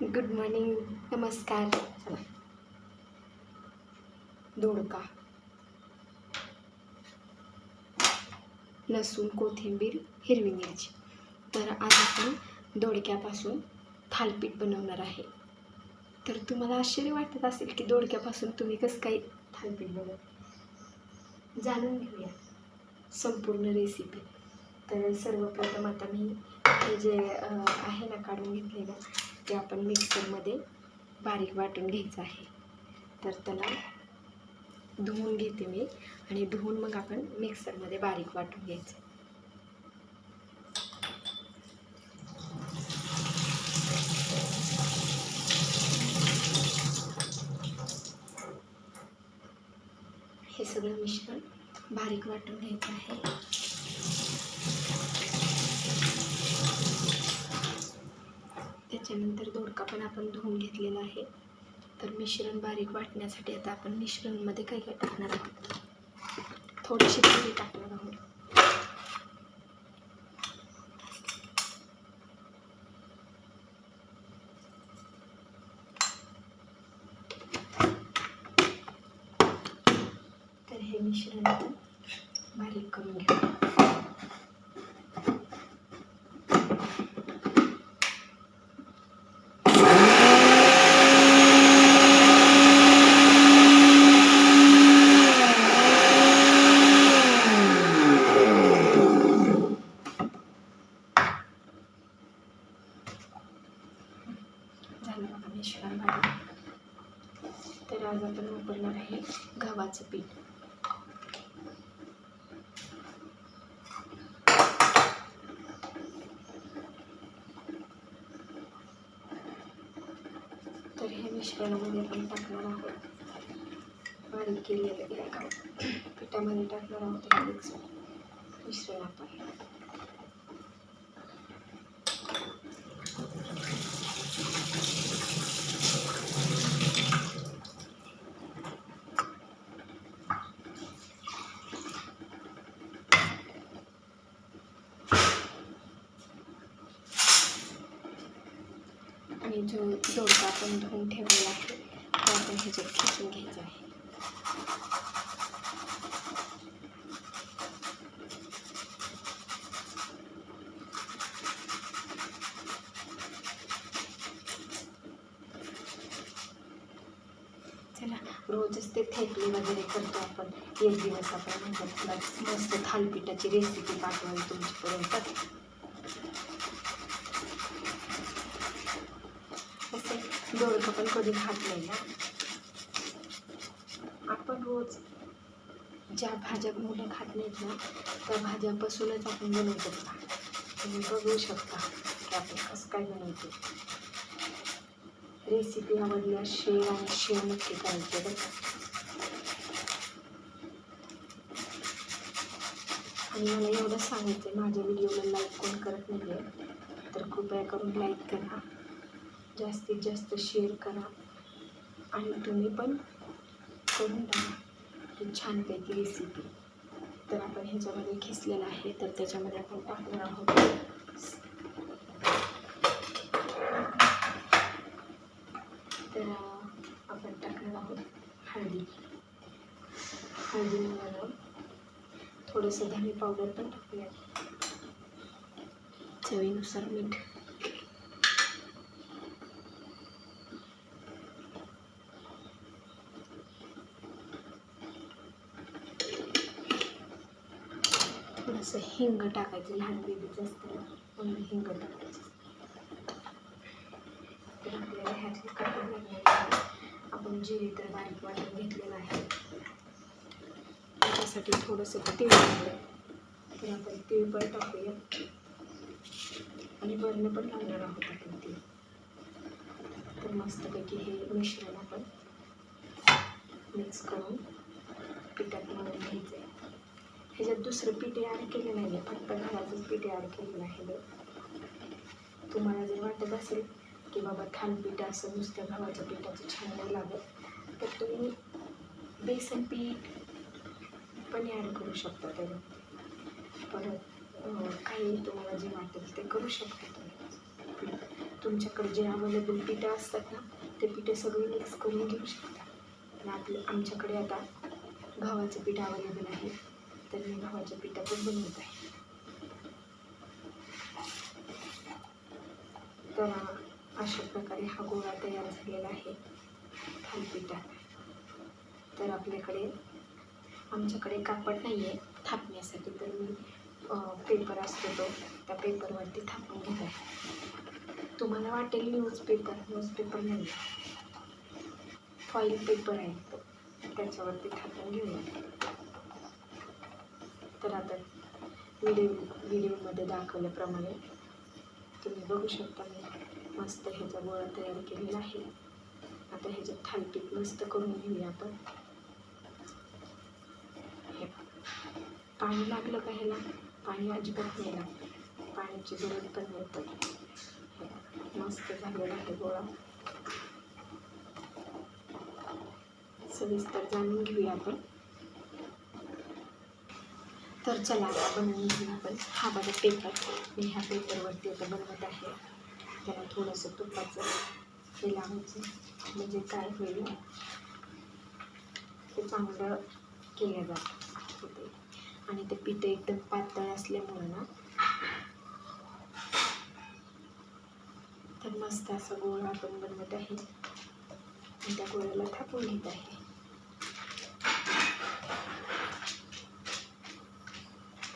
Good morning, नमस्कार. चला, दोडका, लसूण, कोथिंबीर, हिरवी मिरची. तर आज आपण दोडक्यापासून थालीपीठ बनवणार आहे. तर तुम्हाला आश्चर्य वाटत असेल की दोडक्यापासून तुम्ही कसं काही थालीपीठ बनवता. जाणून घेऊया संपूर्ण रेसिपी. तर सर्वप्रथम आता मी हे जे आहे ना काढून घेतलेलं, ते आपण मिक्सरमध्ये बारीक वाटून घ्यायचं आहे. तर त्याला धुवून घेते मी आणि धुवून मग आपण मिक्सरमध्ये बारीक वाटून घ्यायचं. हे सगळं मिश्रण बारीक वाटून घ्यायचं आहे. त्याच्यानंतर दोडका पण आपण धुवून घेतलेला आहे. तर मिश्रण बारीक वाटण्यासाठी आता आपण मिश्रणमध्ये काय काय टाकणार आहोत. थोडीशी पोळी टाकणार आहोत. तर हे मिश्रण आपण बारीक करून घेऊ. झालं बघा मिश्रण बारीक. तर आज आपण वापरणार आहे गव्हाचं पीठ. तर हे मिश्रणामध्ये आपण टाकणार आहोत बारीक केलेलं एका पिठामध्ये टाकणार आहोत हे मिश्रण आपण. आणि जो दोडका आपण धुवून ठेवलेला आहे तो आपण ह्याच्यात खिसून घ्यायचा आहे. चला, रोजच ते थेपले वगैरे करतो आपण. एक दिवस आपण म्हणतात मस्त थालीपीठाची रेसिपी पाठवावी तुमच्यापर्यंत. दोडका पण कधी खात नाही ना आपण. रोज ज्या भाज्या मुलं खात नाहीत ना त्या भाज्यापासूनच आपण बनवतो. तुम्ही बघू शकता की आपण कसं काय बनवतो. रेसिपी आवडल्यास शेअर आणि शेअर नक्की करायचे बरं का. आणि मला एवढं सांगायचं आहे, माझ्या व्हिडिओला लाईक कोण करत नाही आहे तर कृपया करून लाईक करा, जास्तीत जास्त शेअर करा आणि तुम्ही पण करून टाका ही छानपैकी रेसिपी. तर आपण ह्याच्यामध्ये खिसलेलं आहे तर त्याच्यामध्ये आपण टाकणार आहोत तर आपण टाकणार आहोत हळदी म्हणून थोडंसं धने पावडर पण टाकूया, चवीनुसार मीठ. थोडंसं हिंग टाकायचं, लहान बेबीचं असतं म्हणून हिंग टाकायचं. तर आपल्याला ह्यातली काढून लागणार. आपण जिरे तर बारीक वाटून घेतलेलं आहे. त्याच्यासाठी थोडंसं तीळ लागलं तर आपण तीळ पण टाकूया आणि वरण पण लावणार आहोत आपण तीळ. तर मस्तपैकी हे मिश्रण आपण मिक्स करून पिठात मळून घ्यायचं आहे. ह्याच्यात दुसरं पीठ ॲड केलं नाही आहे, फक्त गव्हाचंच पीठ ॲड केलेलं आहे. तुम्हाला जर वाटत असेल की बाबा थालीपीठ असं नुसत्या गव्हाच्या पिठाचं छान नाही लागत तर तुम्ही बेसन पीठ पण ॲड करू शकता. त्याला परत काही तुम्हाला जे वाटेल ते करू शकता. तुमच्याकडे जे अवेलेबल पिठं असतात ना ते पिठं सगळे मिक्स करून घेऊ शकता. आणि आमच्याकडे आता गव्हाचं पीठ अवेलेबल आहे, तर मी गव्हाच्या पिठातच बनवत आहे. तर अशा प्रकारे हा गोळा तयार झालेला आहे थालीपीठात. तर आमच्याकडे कापड नाही आहे थापण्यासाठी, तर मी पेपर असतो तो त्या पेपरवरती थापून घेत आहे. तुम्हाला वाटेल न्यूजपेपर नाही, फॉईल पेपर आहे तो, त्याच्यावरती थापून घेऊया. तर आता व्हिडिओमध्ये दाखवल्याप्रमाणे तुम्ही बघू शकता मी मस्त ह्याचा गोळा तयार केलेला आहे. आता ह्याच्यात थालीपीठ मस्त करून घेऊया आपण. हे पाणी लागलं का ह्याला? पाणी अजिबात नाही लागतं, पाण्याची गरज पण नाही पडत. मस्त झालेला आहे गोळा. सविस्तर जाणून घेऊया आपण. तर चला आता बनवून घेऊया आपण. हा बघा पेपर, मी ह्या पेपरवरती आता बनवत आहे. त्याला थोडंसं तुपाचं हे लावायचं, म्हणजे काय होईल ते चांगलं केलं जातं. आणि ते पीठ एकदम पातळ असल्यामुळे ना तर मस्त असा गोळा आपण बनवत आहे आणि त्या गोळ्याला थापून घेत आहे.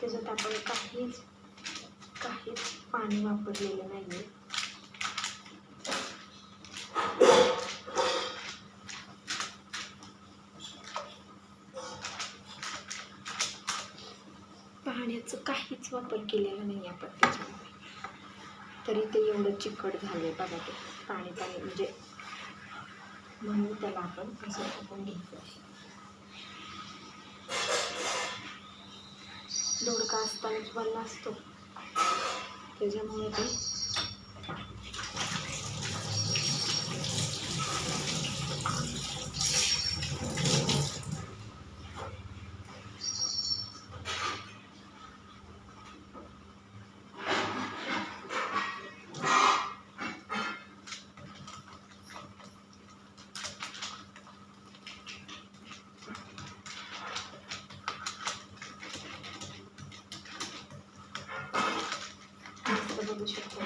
त्याच्यात आपण काहीच पाणी वापरलेलं नाही आहे. पाण्याचं काहीच वापर केलेला नाही आपण त्याच्यामध्ये, तरी ते एवढं चिकट झालंय बघा. ते पाणी म्हणजे म्हणून त्याला आपण असं टाकून घ्यायचं आहे. दोडका असतानाच बनला असतो, त्याच्यामुळे ते बघू शकतो.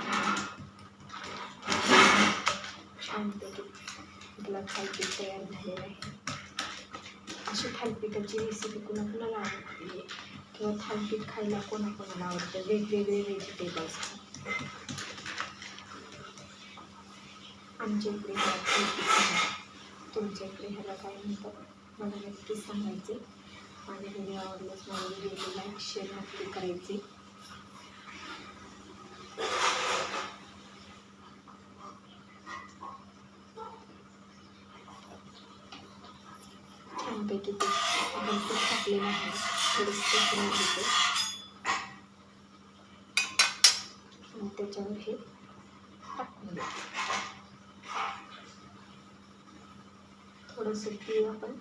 छानपैकी आपला थालीपीठ तयार झालेलं आहे. अशी थालीपीठाची रेसिपी कोणाकोणाला आवडते किंवा थालीपीठ खायला कोणाकोणाला आवडतं, वेगवेगळे व्हेजिटेबल्स. आमच्या इकडे ह्याला थालीपीठ म्हणतात, तुमच्या इकडे ह्याला काय म्हणतात मला नक्कीच सांगायचे. आणि व्हिडिओ आवडल्यास मला व्हिडिओला लाईक शेअर नक्की करायचे. छानपैकी ते आपण तूप टाकलेलं आहे, थोडंसं करून घेतो आणि त्याच्यावर हे टाकून द्यायचं. थोडंसं तीळ आपण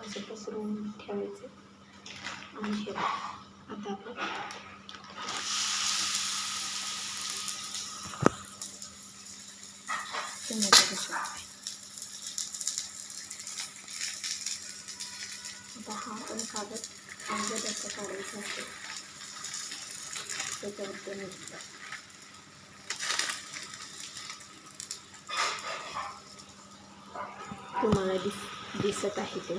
असं पसरवून ठेवायचं. आणि हे आता आपण बघू शकतो. आता हा आपण कागद असा काढायचा आहे, त्याच्यावरती नुसतं तुम्हाला दिसत आहे ते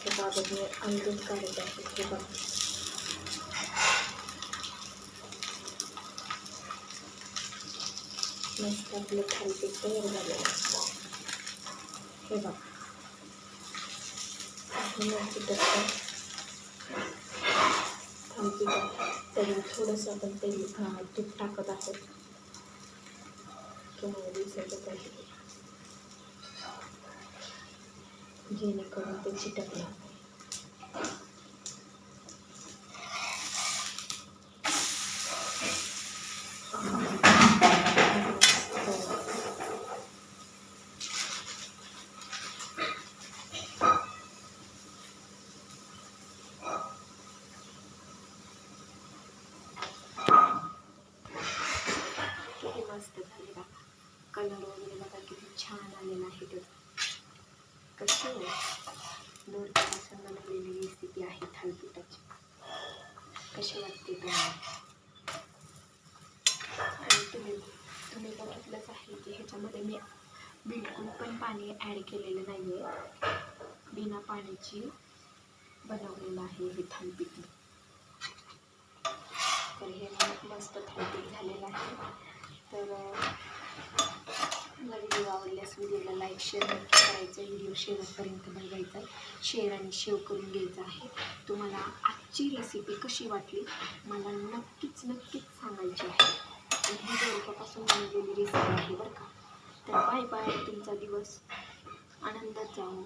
कागद मी अंदरून काढत आहे. हे बघा, मस्त आपलं थालीपीठ तयार झालेलं आहे. हे बघा, थालीपीठ तरी थोडंसं आपण तेल तूप टाकत आहोत. तुम्हाला दिसतच आहे जेणेकरून ते चिटकणार. मस्त झाले बघा. कलर वगैरे बघा किती छान आलेला आहे त्याचा. कशी आहे दोडक्यापासून बनवलेली रेसिपी आहे थालीपीठाची. कशी वाटते तुम्हाला? आणि तुम्ही बघितलंच आहे की ह्याच्यामध्ये मी बिलकुल पण पाणी ॲड केलेलं नाही आहे. बिना पाण्याची बनवलेलं आहे हे थालीपीठ. तर हे मस्त थालीपीठ झालेलं आहे. तर मला व्हिडिओ आवडल्यास व्हिडिओला लाईक शेअर नक्की करायचं. व्हिडिओ शेवटपर्यंत बघायचा, शेअर आणि सेव्ह करून घ्यायचं आहे. तुम्हाला आजची रेसिपी कशी वाटली मला नक्कीच सांगायची आहे. आणि ही दोडक्यापासून बनवलेली रेसिपी आहे बरं का. तर बाय बाय. तुमचा दिवस आनंदात जावो.